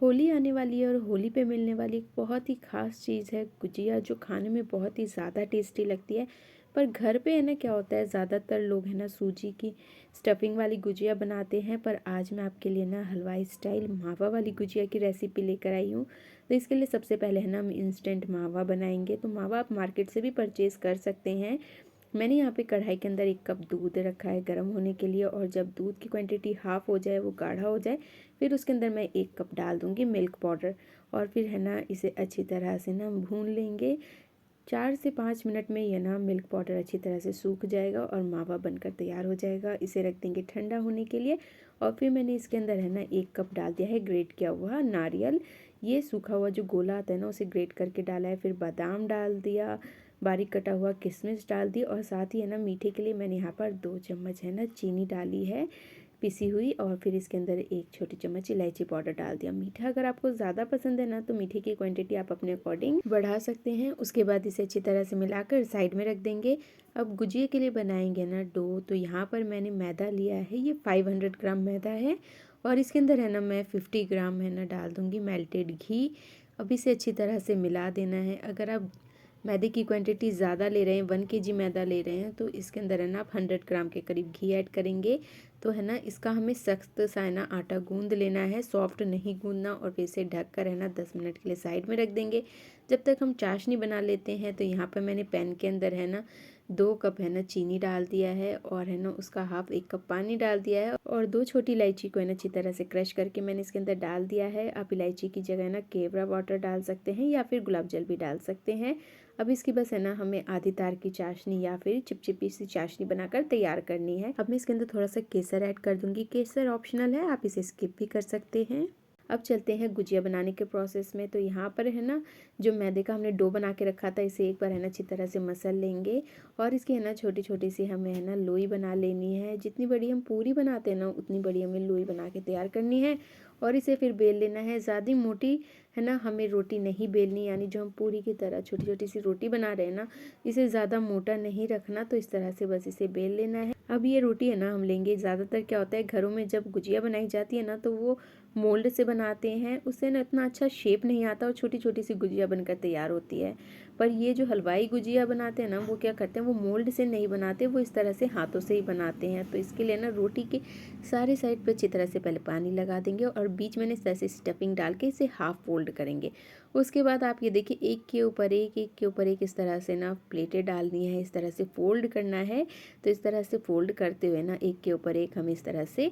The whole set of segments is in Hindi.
होली आने वाली है और होली पे मिलने वाली एक बहुत ही ख़ास चीज़ है गुजिया, जो खाने में बहुत ही ज़्यादा टेस्टी लगती है। पर घर पे है ना क्या होता है, ज़्यादातर लोग है ना सूजी की स्टफिंग वाली गुजिया बनाते हैं, पर आज मैं आपके लिए ना हलवाई स्टाइल मावा वाली गुजिया की रेसिपी लेकर आई हूँ। तो इसके लिए सबसे पहले है ना हम इंस्टेंट मावा बनाएंगे। तो मावा आप मार्केट से भी परचेज़ कर सकते हैं। मैंने यहाँ पे कढ़ाई के अंदर 1 कप दूध रखा है गर्म होने के लिए, और जब दूध की क्वांटिटी हाफ़ हो जाए, वो गाढ़ा हो जाए, फिर उसके अंदर मैं 1 कप डाल दूँगी मिल्क पाउडर। और फिर है ना इसे अच्छी तरह से ना भून लेंगे। 4 से 5 मिनट में ये ना मिल्क पाउडर अच्छी तरह से सूख जाएगा और मावा बनकर तैयार हो जाएगा। इसे रख देंगे ठंडा होने के लिए। और फिर मैंने इसके अंदर है ना 1 कप डाल दिया है ग्रेट किया हुआ नारियल। ये सूखा हुआ जो गोला आता है ना, उसे ग्रेट करके डाला है। फिर बादाम डाल दिया, बारीक कटा हुआ किशमिश डाल दी, और साथ ही है ना मीठे के लिए मैंने यहाँ पर 2 चम्मच है ना चीनी डाली है पिसी हुई। और फिर इसके अंदर 1 छोटी चम्मच इलायची पाउडर डाल दिया। मीठा अगर आपको ज़्यादा पसंद है ना, तो मीठे की क्वांटिटी आप अपने अकॉर्डिंग बढ़ा सकते हैं। उसके बाद इसे अच्छी तरह से मिलाकर साइड में रख देंगे। अब गुजिया के लिए बनाएंगे ना डो। तो यहाँ पर मैंने मैदा लिया है, ये 500 ग्राम मैदा है। और इसके अंदर है ना मैं 50 ग्राम है ना डाल दूँगी मेल्टेड घी। अब इसे अच्छी तरह से मिला देना है। अगर आप मैदे की क्वांटिटी ज़्यादा ले रहे हैं, 1 केजी मैदा ले रहे हैं, तो इसके अंदर है ना आप 100 ग्राम के करीब घी ऐड करेंगे। तो है ना इसका हमें सख्त सा है ना आटा गूंद लेना है, सॉफ्ट नहीं गूंदना। और फिर इसे ढक कर है ना 10 मिनट के लिए साइड में रख देंगे। जब तक हम चाशनी बना लेते हैं, तो यहाँ पर मैंने पैन के अंदर है ना 2 कप है ना चीनी डाल दिया है, और है ना उसका हाफ 1 कप पानी डाल दिया है। और 2 छोटी इलायची को है ना अच्छी तरह से क्रश करके मैंने इसके अंदर डाल दिया है। आप इलायची की जगह ना केवड़ा वाटर डाल सकते हैं, या फिर गुलाब जल भी डाल सकते हैं। अब इसकी बस है ना हमें आधी तार की चाशनी या फिर चिपचिपी सी चाशनी बनाकर तैयार करनी है। अब मैं इसके अंदर थोड़ा सा केसर ऐड कर दूंगी। केसर ऑप्शनल है, आप इसे स्किप भी कर सकते हैं। अब चलते हैं गुजिया बनाने के प्रोसेस में। तो यहाँ पर है ना जो मैदे का हमने डो बना के रखा था, इसे एक बार है ना अच्छी तरह से मसल लेंगे। और इसकी है ना छोटी छोटी सी हमें है ना लोई बना लेनी है। जितनी बड़ी हम पूरी बनाते हैं ना, उतनी बड़ी हमें लोई बना के तैयार करनी है। और इसे फिर बेल लेना है। ज़्यादा मोटी है ना हमें रोटी नहीं बेलनी, यानी जो हम पूरी की तरह छोटी छोटी सी रोटी बना रहे हैं ना, इसे ज़्यादा मोटा नहीं रखना। तो इस तरह से बस इसे बेल लेना है। अब ये रोटी है ना हम लेंगे। ज़्यादातर क्या होता है, घरों में जब गुजिया बनाई जाती है ना, तो वो मोल्ड से बनाते हैं, उससे ना इतना अच्छा शेप नहीं आता और छोटी छोटी सी गुजिया बनकर तैयार होती है। पर ये जो हलवाई गुजिया बनाते हैं ना, वो क्या करते हैं, वो मोल्ड से नहीं बनाते, वो इस तरह से हाथों से ही बनाते हैं। तो इसके लिए ना रोटी के सारे साइड पे अच्छी तरह से पहले पानी लगा देंगे, और बीच में इस तरह से स्टफिंग डाल के इसे हाफ फोल्ड करेंगे। उसके बाद आप ये देखिए, एक के ऊपर एक, एक के ऊपर एक, इस तरह से ना प्लेटें डालनी है, इस तरह से फोल्ड करना है। तो इस तरह से फोल्ड करते हुए ना एक के ऊपर एक हमें इस तरह से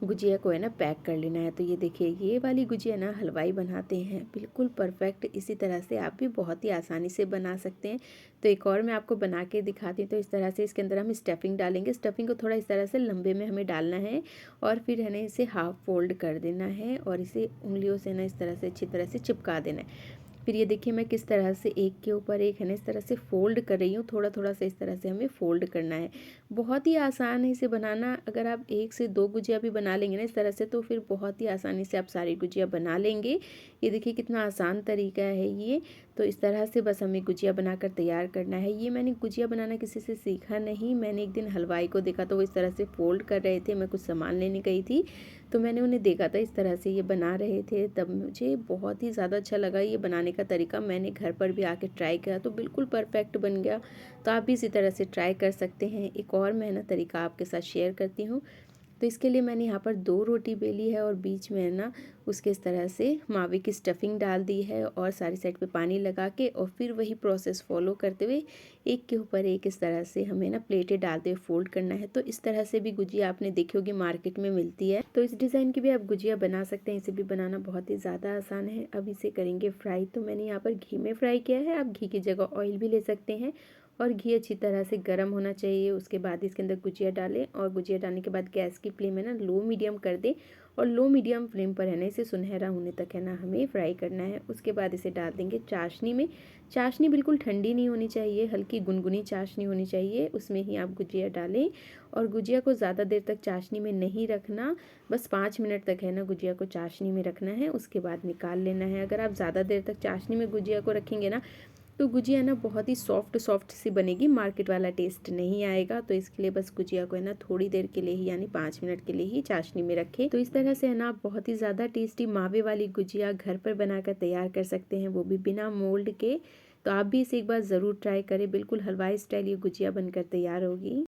गुजिया को है ना पैक कर लेना है। तो ये देखिए, ये वाली गुजिया ना हलवाई बनाते हैं बिल्कुल परफेक्ट। इसी तरह से आप भी बहुत ही आसानी से बना सकते हैं। तो एक और मैं आपको बना के दिखाती हूँ। तो इस तरह से इसके अंदर हम स्टफिंग डालेंगे। स्टफिंग को थोड़ा इस तरह से लंबे में हमें डालना है, और फिर है ना इसे हाफ फोल्ड कर देना है, और इसे उंगलियों से ना इस तरह से अच्छी तरह से चिपका देना है। फिर ये देखिए मैं किस तरह से एक के ऊपर एक है ना इस तरह से फ़ोल्ड कर रही हूँ। थोड़ा थोड़ा सा इस तरह से हमें फ़ोल्ड करना है। बहुत ही आसान है इसे बनाना। अगर आप 1 से 2 गुजिया भी बना लेंगे ना इस तरह से, तो फिर बहुत ही आसानी से आप सारी गुजिया बना लेंगे। ये देखिए कितना आसान तरीका है ये। तो इस तरह से बस हमें गुजिया बनाकर तैयार करना है। ये मैंने गुजिया बनाना किसी से सीखा नहीं, मैंने एक दिन हलवाई को देखा, तो वो इस तरह से फ़ोल्ड कर रहे थे। मैं कुछ सामान लेने गई थी, तो मैंने उन्हें देखा था इस तरह से ये बना रहे थे, तब मुझे बहुत ही ज़्यादा अच्छा लगा ये बनाने का तरीका। मैंने घर पर भी आके ट्राई किया, तो बिल्कुल परफेक्ट बन गया। तो आप भी इसी तरह से ट्राई कर सकते हैं। एक और मैं ना तरीका आपके साथ शेयर करती हूँ। तो इसके लिए मैंने यहाँ पर 2 रोटी बेली है, और बीच में है ना उसके इस तरह से मावे की स्टफिंग डाल दी है, और सारी साइड पे पानी लगा के, और फिर वही प्रोसेस फॉलो करते हुए एक के ऊपर एक इस तरह से हमें ना प्लेटें डालते हुए फोल्ड करना है। तो इस तरह से भी गुजिया आपने देखी होगी मार्केट में मिलती है। तो इस डिज़ाइन की भी आप गुजिया बना सकते हैं। इसे भी बनाना बहुत ही ज़्यादा आसान है। अब इसे करेंगे फ्राई। तो मैंने यहाँ पर घी में फ्राई किया है, आप घी की जगह ऑयल भी ले सकते हैं। और घी अच्छी तरह से गर्म होना चाहिए। उसके बाद इसके अंदर गुजिया डालें, और गुजिया डालने के बाद गैस की फ्लेम है ना लो मीडियम कर दें, और लो मीडियम फ्लेम पर है ना इसे सुनहरा होने तक है ना हमें फ्राई करना है। उसके बाद इसे डाल देंगे चाशनी में। चाशनी बिल्कुल ठंडी नहीं होनी चाहिए, हल्की गुनगुनी चाशनी होनी चाहिए, उसमें ही आप गुजिया डालें। और गुजिया को ज़्यादा देर तक चाशनी में नहीं रखना, बस 5 मिनट तक है ना गुजिया को चाशनी में रखना है। उसके बाद निकाल लेना है। अगर आप ज़्यादा देर तक चाशनी में गुजिया को रखेंगे ना, तो गुजिया ना बहुत ही सॉफ्ट सॉफ्ट सी बनेगी, मार्केट वाला टेस्ट नहीं आएगा। तो इसके लिए बस गुजिया को है ना थोड़ी देर के लिए ही, यानी 5 मिनट के लिए ही चाशनी में रखें। तो इस तरह से है ना आप बहुत ही ज़्यादा टेस्टी मावे वाली गुजिया घर पर बनाकर तैयार कर सकते हैं, वो भी बिना मोल्ड के। तो आप भी इसे एक बार ज़रूर ट्राई करें, बिल्कुल हलवाई स्टाइल ये गुजिया बनकर तैयार होगी।